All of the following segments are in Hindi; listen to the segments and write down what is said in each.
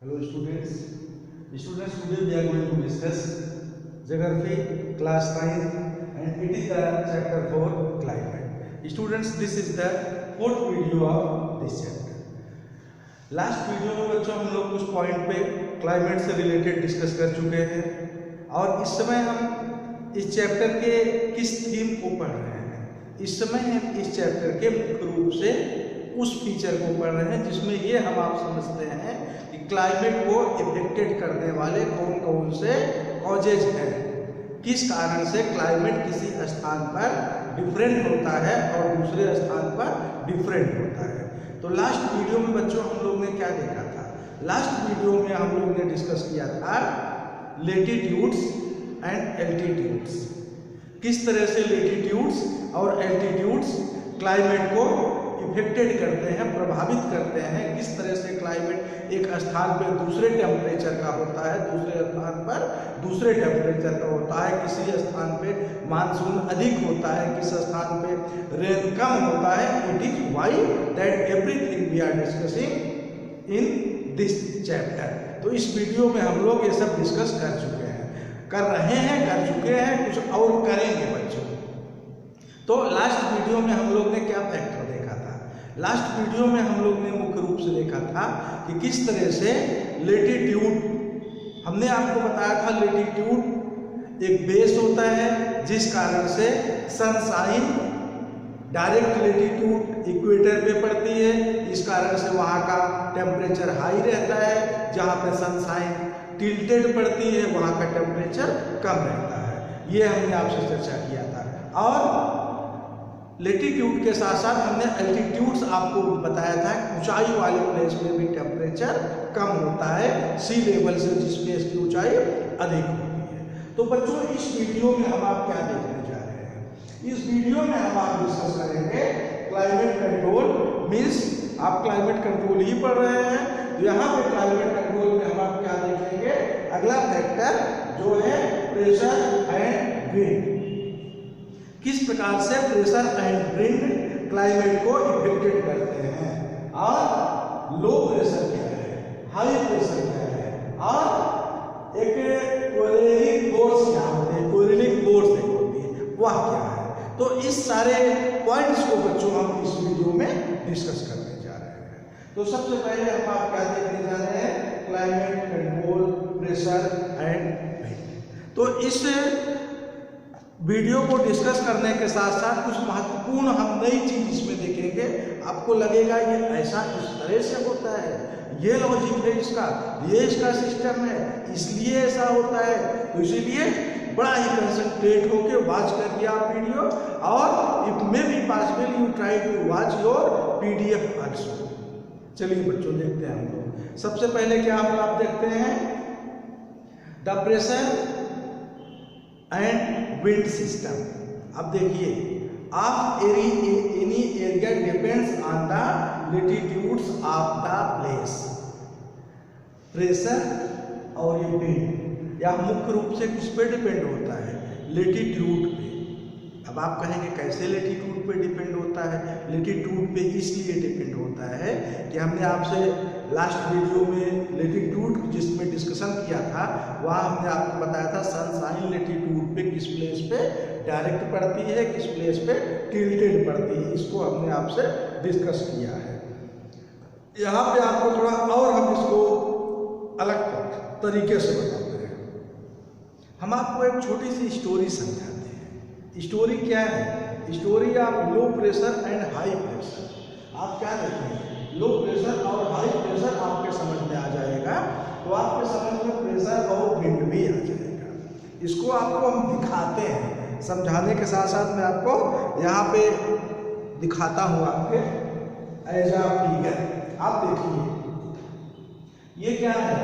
Hello students. Today we are going to discuss geography class 9 and it is the chapter 4 climate. Students, this is the fourth video of this chapter. Last video में बच्चों हम लोग कुछ पॉइंट पे क्लाइमेट से रिलेटेड डिस्कस कर चुके हैं और इस समय हम इस चैप्टर के किस थीम को पढ़ रहे हैं। इस समय हम इस चैप्टर के मुख्य रूप से उस फीचर को पढ़ रहे हैं जिसमें ये हम आप समझते हैं कि क्लाइमेट को इफेक्टेड करने वाले कौन कौन से कॉजेज हैं, किस कारण से क्लाइमेट किसी स्थान पर डिफरेंट होता है और दूसरे स्थान पर डिफरेंट होता है। तो लास्ट वीडियो में बच्चों हम लोग ने क्या देखा था? लास्ट वीडियो में हम लोग ने डिस्कस किया था लेटीट्यूड्स एंड एल्टीट्यूड्स, किस तरह से लेटीट्यूड्स और एल्टीट्यूड्स क्लाइमेट को इफेक्टेड करते हैं, प्रभावित करते हैं, किस तरह से क्लाइमेट एक स्थान पर दूसरे टेम्परेचर का होता है, दूसरे स्थान पर दूसरे टेम्परेचर का होता है, किसी स्थान पे मानसून अधिक होता है, किस स्थान पे रेन कम होता है। It is why that everything we are discussing in this chapter. तो इस वीडियो में हम लोग ये सब डिस्कस कर चुके हैं, कर रहे हैं, कर चुके हैं, कुछ और करेंगे बच्चों। तो लास्ट वीडियो में हम लोग ने क्या फैक्टर देखा था? लास्ट वीडियो में हम लोग ने मुख्य रूप से देखा था कि किस तरह से लेटीट्यूड, हमने आपको बताया था लेटीट्यूड एक बेस होता है जिस कारण से सनशाइन डायरेक्ट लेटीट्यूड इक्वेटर पे पड़ती है, इस कारण से वहाँ का टेम्परेचर हाई रहता है, जहाँ पे सनशाइन टिल्टेड पड़ती है वहाँ का टेम्परेचर कम रहता है। ये हमने आपसे चर्चा किया था। और लेटीट्यूड के साथ साथ हमने एल्टीट्यूड्स आपको बताया था, ऊंचाई वाले प्लेस में भी टेम्परेचर कम होता है सी लेवल से, जिस प्लेस की ऊंचाई अधिक होती है। तो बच्चों इस वीडियो में हम आप क्या देखने जा रहे हैं? इस वीडियो में हम आप डिस्कस करेंगे क्लाइमेट कंट्रोल। मीन्स आप क्लाइमेट कंट्रोल ही पढ़ रहे हैं, तो यहाँ पे क्लाइमेट कंट्रोल में हम आप क्या देखेंगे? अगला फैक्टर जो है प्रेशर एंड विंड, किस प्रकार से प्रेशर एंड विंड क्लाइमेट को इफेक्टेड करते हैं, और लो प्रेशर क्या है, हाई प्रेशर क्या है, और एक कोरेलिक फोर्स क्या होती है, कोरेलिक फोर्स एक होती है, वह क्या है। तो इस सारे पॉइंट्स को बच्चों हम इस वीडियो में डिस्कस करने जा रहे हैं। तो सबसे पहले हम आप क्या देखने जा रहे हैं? Climate control, pressure and wind. तो इस वीडियो को डिस्कस करने के साथ साथ कुछ महत्वपूर्ण हम नई चीज इसमें देखेंगे। आपको लगेगा ये ऐसा इस तरह से होता है, ये लॉजिक है इसका, ये इसका सिस्टम है, इसलिए ऐसा होता है। तो इसीलिए बड़ा ही कंसंट्रेट होके वॉच करिए आप वीडियो, और it may be possible you try to watch your PDF also. चलिए बच्चों देखते हैं हम लोग। सबसे पहले क्या हम आप देखते हैं? The pressure and wind system. अब देखिए, of any area depends on the latitudes of the place. Pressure और ये विंड या मुख्य रूप से किस पे डिपेंड होता है? लेटीट्यूड पे। अब आप कहेंगे कैसे लेटीट्यूड पे डिपेंड होता है? लेटीट्यूड पे इसलिए डिपेंड होता है कि हमने आपसे लास्ट वीडियो में लेटीट्यूड जिसमें डिस्कशन किया था, वहाँ हमने आपको बताया था सनशाइन लेटीट्यूड पे किस प्लेस पे डायरेक्ट पड़ती है, किस प्लेस पे टिल्टेड पड़ती है। इसको हमने आपसे डिस्कस किया है। यहाँ पे आपको थोड़ा और हम इसको अलग तरीके से बताते हैं। हम आपको एक छोटी सी स्टोरी समझाते हैं। स्टोरी क्या है? Story of low pressure and high pressure. आप क्या देखेंगे? लो प्रेशर और हाई प्रेशर आपके समझ में आ जाएगा, तो आपके समझ में प्रेशर और विंड भी आ जाएगा। इसको आपको हम दिखाते हैं, समझाने के साथ साथ मैं आपको यहाँ पे दिखाता हूँ आपके एज अ फिगर। आप देखिए ये क्या है?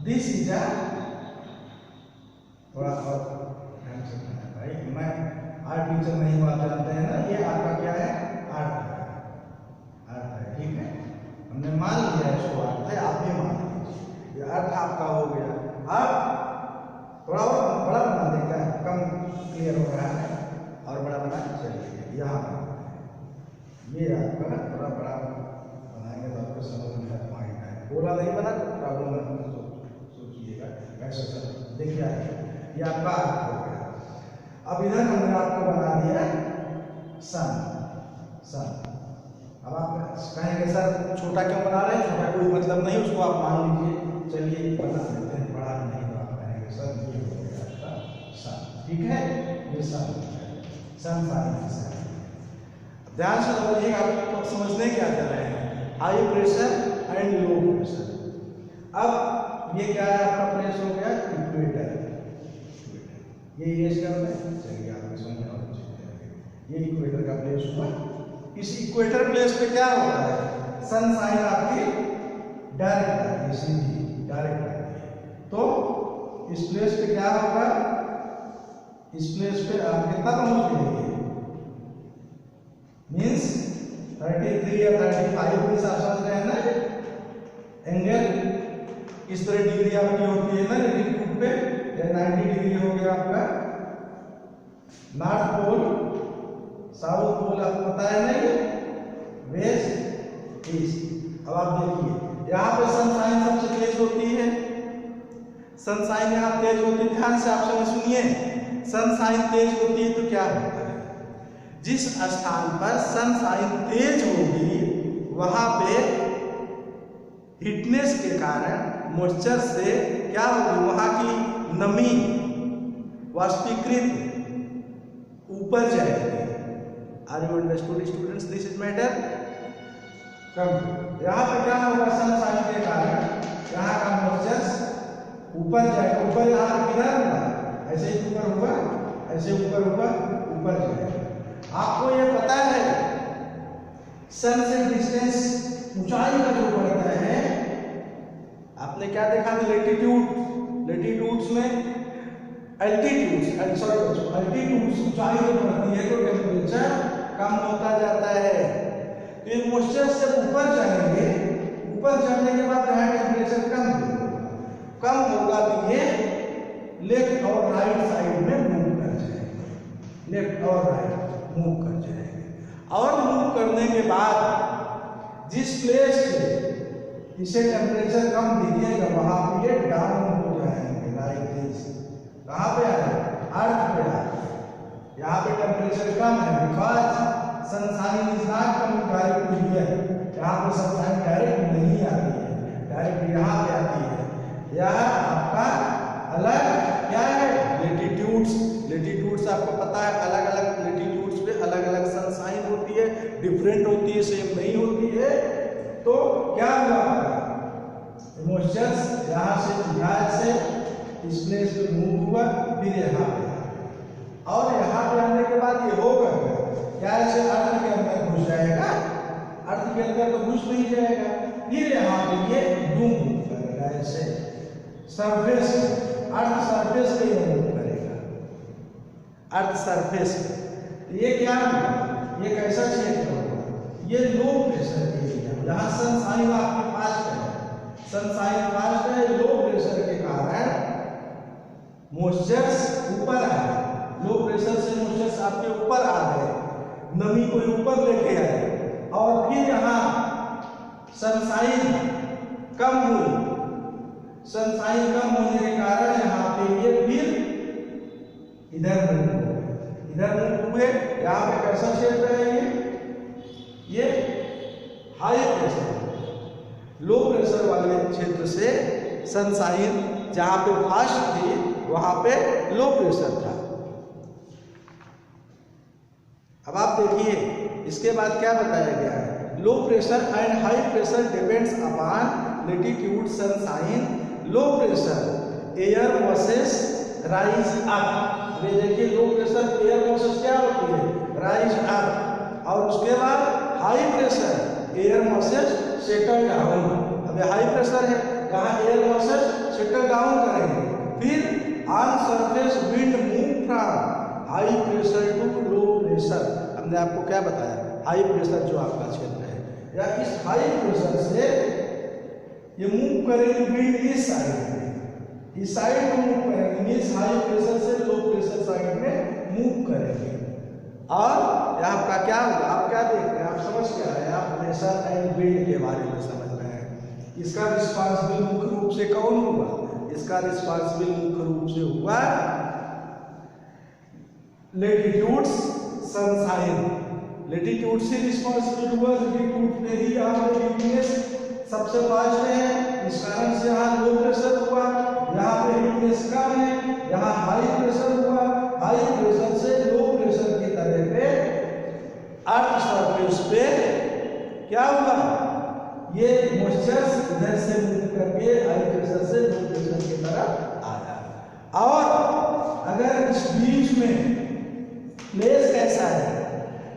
दिस इज अ, थोड़ा ध्यान से भाई, मैं आर्ट टीचर नहीं हुआ जानते हैं ना, ये आपका क्या है? आर्ट है, ठीक है। हमने मान लिया इसको आर्ट है, आप भी मान लीजिए ये अर्थ आपका हो गया। अब थोड़ा और बड़ा बना देगा, कम क्लियर हो रहा है, और बड़ा बना चलिए यहाँ ये आपका थोड़ा बड़ा बनाएंगे तो आपको समझ में आएगा। बोला नहीं होगा ना प्रॉब्लम सोचिएगा ऐसा। देखिए ये आपका अर्थ हो गया। अब इधर हमने आपको बना दिया सन। अब आप कहेंगे सर छोटा क्यों बना रहे हैं, छोटा कोई मतलब नहीं, उसको आप मान लीजिए। चलिए बना देते हैं, बड़ा नहीं तो आप कहेंगे सर ये हो गया आपका सन। ठीक है, ये सन साइन। ध्यान से समझिएगा, आप समझने क्या कर रहे हैं, high pressure and low pressure. अब ये क्या है आपका प्लेस हो गया इक्वेटर। ये इरेज कर दें, चलिए आपके समझ में और ये इक्वेटर का प्लेस हुआ। इस इक्वेटर प्लेस पे क्या होता है, सन साइन आपकी डायरेक्ट आती है, सीधी डायरेक्ट आती है। तो इस प्लेस पे क्या होगा, इस प्लेस पे आप कितना पहुंच जाएंगे, मीन्स 33 या 35 मीन्स आप समझ रहे हैं ना। एंगल इस तरह डिग्री आपकी होती है ना लैटिट्यूड पे, 90 डिग्री हो गया आपका। नॉर्थ पोल साउथ पोल आपको पता है ना, ये वेस्ट ईस्ट। अब आप देखिए यहाँ पे सनसाइन सबसे तेज होती है, सनसाइन यहाँ तेज होती है। ध्यान से आप समझ सुनिए, सनसाइन तेज होती है तो क्या होता है, जिस स्थान पर सनसाइन तेज होगी वहां पे हीटनेस के कारण मॉइस्चर से क्या होगी, वहां की नमी वाष्पीकृत ऊपर जाएगी। Are you understood students, this is matter. Come यहाँ पे क्या होगा, सनसाइन के कारण यहाँ का मॉइस्चर ऊपर जाएगा। ऊपर यहाँ किधर होगा, ऐसे ही ऊपर होगा, ऐसे ऊपर ऊपर जाएगा। आपको ये पता है सन से डिस्टेंस ऊंचाई का जो बढ़ता है, आपने क्या देखा था लेटीट्यूड्स में अल्टीट्यूड्स ऊंचाई जो बढ़ती है तो टेम्परेचर कम होता जाता है। तो ये मॉइस्चर से ऊपर जाएंगे, ऊपर जाने के बाद यहाँ टेम्परेचर कम होगा तो ये लेफ्ट और राइट साइड में मूव कर जाएंगे, लेफ्ट और राइट मूव कर जाएंगे। और मूव करने के बाद जिस प्लेस से इसे टेम्परेचर कम दिखेगा वहां पे ये डाउन हो जाएंगे, लाइक दिस। कहाँ पे आए, अर्थ पे आए। यहाँ पे टेम्परेचर कम है because sunshine is not coming direct to here. यहाँ पे सनसाइन डायरेक्ट नहीं आती है, डायरेक्ट यहाँ पे आती है। यह आपका अलग क्या है, लेटीट्यूड्स आपको पता है, अलग अलग लेटीट्यूड्स पे अलग अलग सनसाइन होती है, डिफरेंट होती है, सेम नहीं होती है। तो क्या हुआ, मॉइस्चर यहाँ से इस प्लेस पे मूव हुआ, फिर यहाँ पे और यहाँ पे आने के बाद ये होगा क्या, ऐसे अर्थ के अंदर घुस जाएगा, अर्थ के अंदर तो घुस नहीं जाएगा, फिर यहाँ पे ये मूव करेगा ऐसे सरफेस, अर्थ सरफेस पे ये मूव करेगा, अर्थ सरफेस पे। ये क्या होगा, ये कैसा क्षेत्र होगा, ये लो प्रेशर एरिया, जहाँ सनसाइन आपके पास है, सनसाइन पास है, लो प्रेशर के कारण मॉइस्चर ऊपर आ गए, लो प्रेशर से मॉइस्चर आपके ऊपर आ गए, नमी को ऊपर लेके आए और फिर यहाँ सनसाइन कम हुई, सनसाइन कम होने के कारण यहाँ पे ये फिर इधर मूव हुए। यहाँ पे कैसा क्षेत्र है, ये हाई प्रेशर, लो प्रेशर वाले क्षेत्र से सनसाइन जहाँ पे फास्ट थी वहां पे लो प्रेशर था। अब आप देखिए इसके बाद क्या बताया गया है, low pressure and high pressure depends upon latitude sunshine. Low pressure air moisture rise up. ये देखिए लो प्रेशर एयर मॉइस्चर क्या होती है, राइज अप, और उसके बाद high pressure air moisture settle down. अब हाई प्रेशर है, यहाँ एयर मॉइस्चर सेटल डाउन करेंगे, फिर on surface wind move from high pressure to low pressure. हमने आपको क्या बताया, हाई प्रेशर जो आपका क्षेत्र है, या इस हाई प्रेशर से ये मूव करेंगे विंड इस साइड में मूव करेंगे, इस हाई प्रेशर से लो प्रेशर साइड में मूव करेंगे। और आपका क्या होगा, आप क्या देख रहे हैं, आप समझ क्या रहे हैं, आप प्रेशर एंड विंड के बारे में समझ रहे हैं। इसका रिस्पॉन्सिबल मुख्य रूप से कौन हुआ? इसका रिस्पॉन्सिबल मुख्य रूप से हुआ लेटिट्यूड्स सनसाइन। लेटिट्यूड से रिस्पॉन्सिबल हुआ, लेटिट्यूड पे ही यहाँ पे हीटनेस सबसे फास्ट है, इस कारण से यहाँ लो प्रेशर हुआ, यहाँ पे हीटनेस कम है, यहाँ हाई प्रेशर हुआ, हाई प्रेशर से लो प्रेशर की तरह पे अर्थ सरफेस पे क्या हुआ? ये मॉइस्चर इधर से मूव करके हाई प्रेशर से लो प्रेशर की तरफ आया। और अगर इस बीच में प्लेस कैसा है?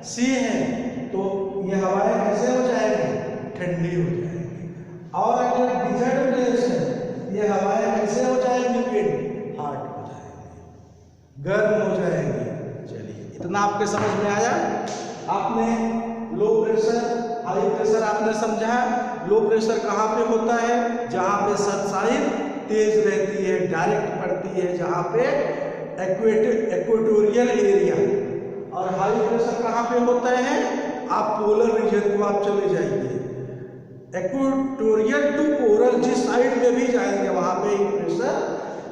सी है, तो ये हवाएं कैसे हो जाएंगी? ठंडी हो जाएंगी। और अगर डिजर्ट प्लेस है, ये हवाएं कैसे हो जाएंगी? विंड हॉट हो जाएंगी, गर्म हो जाएंगी। चलिए, इतना आपके समझ में आया? आपने लो प्रेशर, हाई प्रेशर आपने समझा। लो प्रेशर कहाँ पे होता है? जहाँ पे सनशाइन तेज रहती है, डायरेक्ट पड़ती है, जहाँ पे इक्वेटोरियल एरिया। और हाई प्रेशर कहाँ पे होता है? आप पोलर रीजन को आप चले जाइए, इक्वेटोरियल टू पोलर जिस साइड में भी जाएंगे वहां पे ही प्रेशर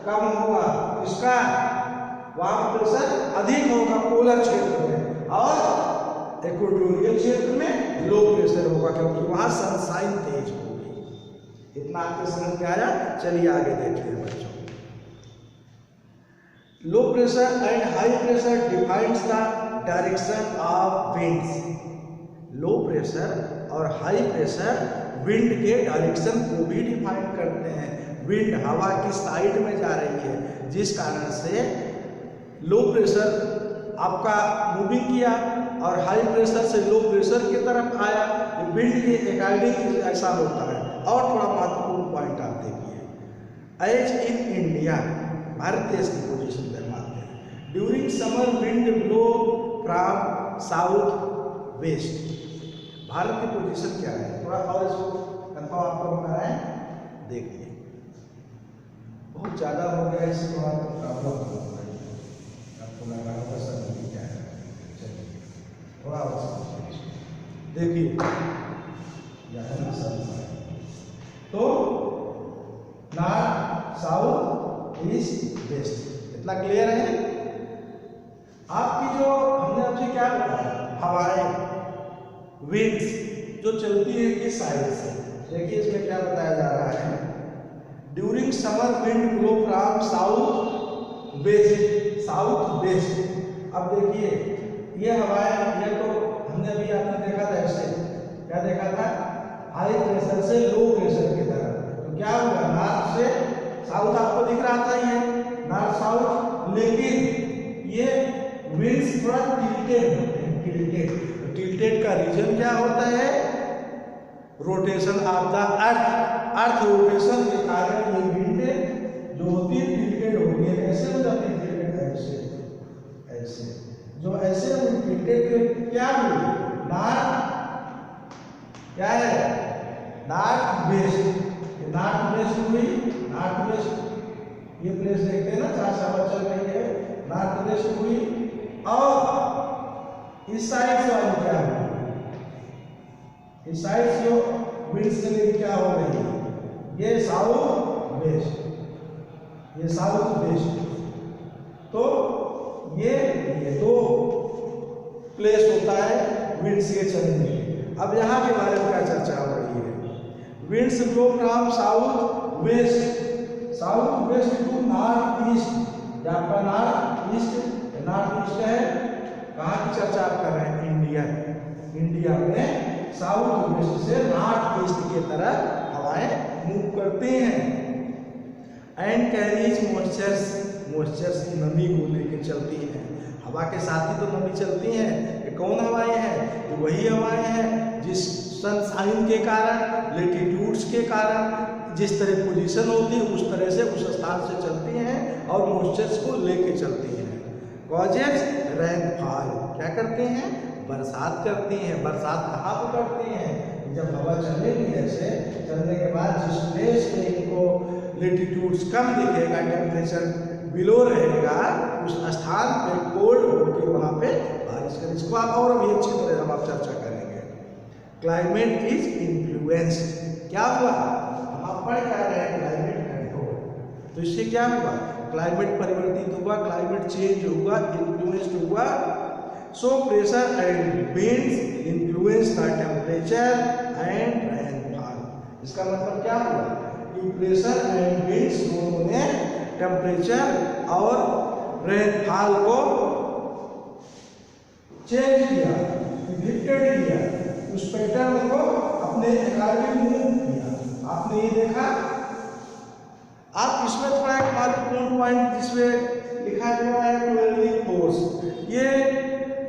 कम होगा, इसका वहां प्रेशर अधिक होगा पोलर क्षेत्र में, और इक्वेटोरियल क्षेत्र में लो प्रेशर होगा क्योंकि वहां सनशाइन तेज होगी। इतना आपके समझ में आया? चलिए आगे देखिए बच्चों। लो pressure and high pressure defines the direction of winds. Low pressure और हाई प्रेशर विंड के डायरेक्शन को भी डिफाइन करते हैं। विंड हवा की साइड में जा रही है, जिस कारण से लो प्रेशर आपका मूविंग किया और हाई प्रेशर से लो प्रेशर की तरफ आया। विंड के अकॉर्डिंग ऐसा होता है। और थोड़ा महत्वपूर्ण पॉइंट आप देखिए, एज इन इंडिया, भारत देश की पोजीशन मानते हैं। During summer wind blow from south waste. Bharat की पोजीशन क्या है? थोड़ा और इसको कंफर्म आपको बनाए देखिए। बहुत ज़्यादा हो गया, इससे थोड़ा प्रॉब्लम हो गई, आपको लगा होगा सब क्या है। चलिए थोड़ा और देखिए, यहाँ सब तो नॉर्थ साउथ ईस्ट वेस्ट, इतना क्लियर है? आपकी जो हमने आपसे क्या बताया, हवाएं विंड्स जो चलती है किस साइड से, देखिए इसमें क्या बताया जा रहा है। During summer wind blow from south west, south waste. अब देखिए ये हवाएं, ये तो हमने अभी आपने देखा था, ऐसे क्या देखा था? हाई प्रेशर से लो प्रेशर की तरफ। तो क्या होगा? नॉर्थ से साउथ आपको दिख रहा था, ये नॉर्थ साउथ, लेकिन ये विंड्स थोड़ा टिल्टेड होते हैं, टिल्टेड। टिल्टेड का रीजन क्या होता है? Rotation of the earth. Earth rotation के कारण ये विंड जो होती है टिल्टेड होती है। कैसे हो जाती है टिल्टेड? ऐसे ऐसे, जो ऐसे टिल्टेड क्या हुई? नॉर्थ क्या है? North west. नॉर्थ वेस्ट हुई, नॉर्थ वेस्ट ये प्लेस देखते हैं ना जहाँ से हवा चल रही है, नॉर्थ वेस्ट हुई। और इस साइड से वाली क्या हुई? इस साइड से विंड चलेगी, क्या हो गई? ये साउथ वेस्ट, ये साउथ वेस्ट। तो ये दो प्लेस होता है विंड्स के चलने के। अब यहाँ के बारे में क्या चर्चा हो रही है? Winds blow from south west, south west to north east. आपका नॉर्थ ईस्ट है। कहाँ की चर्चा आप कर रहे हैं? इंडिया। इंडिया में साउथ वेस्ट से नॉर्थ ईस्ट की तरफ हवाएं मूव करती हैं। एंड कैरीज मॉइस्चर्स की नमी को लेकर चलती है। हवा के साथ ही तो नमी चलती है। ये कौन हवाएं हैं? ये वही हवाएं हैं जिस सनशाइन के कारण, लेटिट्यूड्स के कारण जिस तरह पोजीशन होती है उस तरह से उस स्थान से चलती हैं और मॉइस्चर्स को लेके चलती हैं। कॉजेस रेनफॉल, क्या करती हैं? बरसात करती हैं। बरसात कहाँ पर करती हैं? जब हवा चलेगी, ऐसे चलने के बाद जिस प्लेस में इनको लेटिट्यूड्स कम दिखेगा, टेम्परेचर बिलो रहेगा, उस स्थान पे कोल्ड होकर वहाँ पे बारिश करें। इसको आप और भी अच्छी तरह हम आप चर्चा करेंगे। क्लाइमेट इज इन्फ्लुएंस्ड, क्या हुआ? पढ़ क्या रहे हैं, क्लाइमेट कंट्रोल। तो इससे क्या हुआ, क्लाइमेट परिवर्तित हुआ, क्लाइमेट चेंज हुआ, इन्फ्लुएंस्ड हुआ। So pressure and winds influence the temperature and rainfall. इसका मतलब क्या हुआ कि प्रेशर एंड विंड्स दोनों ने टेम्परेचर और रेनफॉल को चेंज किया, शिफ्टेड किया, उस पैटर्न को अपने अकॉर्डिंग मूव किया। आपने ये देखा। आप इसमें थोड़ा एक महत्वपूर्ण पॉइंट जिसमें लिखा गया है कोएरलिक फोर्स। ये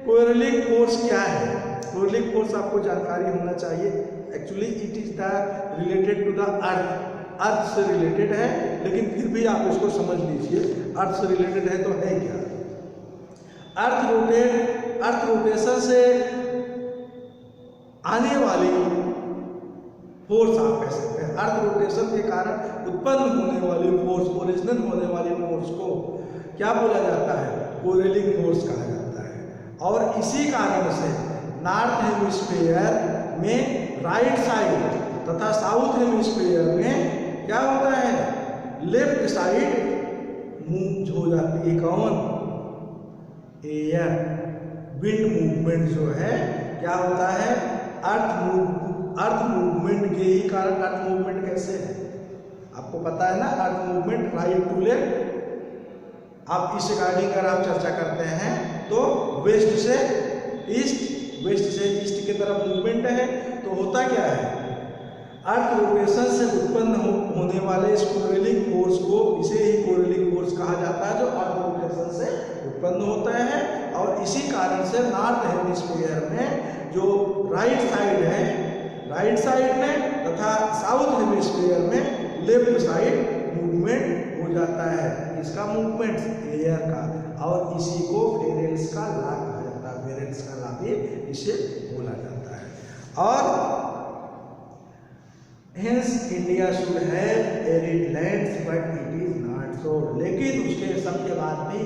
कोएरलिक फोर्स क्या है? कोएरलिक फोर्स आपको जानकारी होना चाहिए। Actually it is the related to the earth से रिलेटेड है, लेकिन फिर भी आप इसको समझ लीजिए। अर्थ से रिलेटेड है तो है क्या? अर्थ रोटेशन से आने वाली फोर्स आप कह सकते हैं। अर्थ रोटेशन के कारण उत्पन्न होने वाली फोर्स, ओरिजिनल होने वाली फोर्स को क्या बोला जाता है? कोएरलिक फोर्स कहा जाता है। और इसी कारण से नॉर्थ हेमिस्फीयर में राइट साइड तथा साउथ हेमिस्फीयर में क्या होता है? लेफ्ट साइड मूव हो जाती है। कौन? एयर विंड मूवमेंट जो है क्या होता है? अर्थ मूवमेंट के ही कारण। अर्थ मूवमेंट कैसे है आपको पता है ना? Earth movement right to left. आप इस रिगार्डिंग अगर आप चर्चा करते हैं तो वेस्ट से ईस्ट, वेस्ट से ईस्ट की तरफ मूवमेंट है। तो होता क्या है? अर्थ रोटेशन से उत्पन्न होने वाले इस कोएरलिक फोर्स को, इसे ही कोएरलिक फोर्स कहा जाता है, जो अर्थ रोटेशन से उत्पन्न होता है। और इसी कारण से नॉर्थ हेमिस्फीयर में जो राइट साइड है, राइट साइड में तथा साउथ हेमिस्फीयर में लेफ्ट साइड मूवमेंट हो जाता है। इसका मूवमेंट एयर का, और इसी को फेरेल्स का लॉ कहा जाता है। फेरेल्स का लॉ भी इसे बोला जाता है। और Hence India should have arid lands, but it is not so. लेकिन उसके सब के बाद भी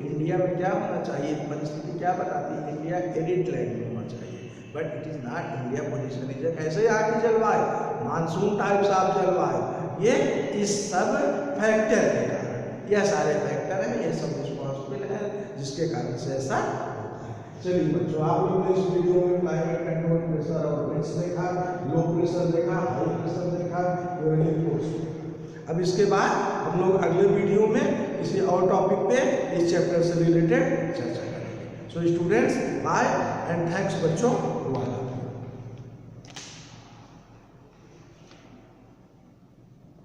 इंडिया में क्या होना चाहिए? परिस्थिति क्या बताती है? इंडिया एरिड लैंड में होना चाहिए, but it is not. India position is कैसे यहाँ की जलवायु, मानसून टाइप्स ऑफ जलवायु, ये इस सब फैक्टर के कारण, यह सारे फैक्टर हैं, ये सब रिस्पॉन्सिबल है जिसके कारण से ऐसा होता है। चलिए बच्चों, आप लोगों ने इस वीडियो में क्लाइमेट कंट्रोल, प्रेशर और विंड्स देखा, लो प्रेशर देखा, हाई प्रेशर देखा, कोएरलिक फोर्स। अब इसके बाद हम लोग अगले वीडियो में किसी और टॉपिक पे इस चैप्टर से रिलेटेड चर्चा करेंगे। So students, bye and thanks बच्चों।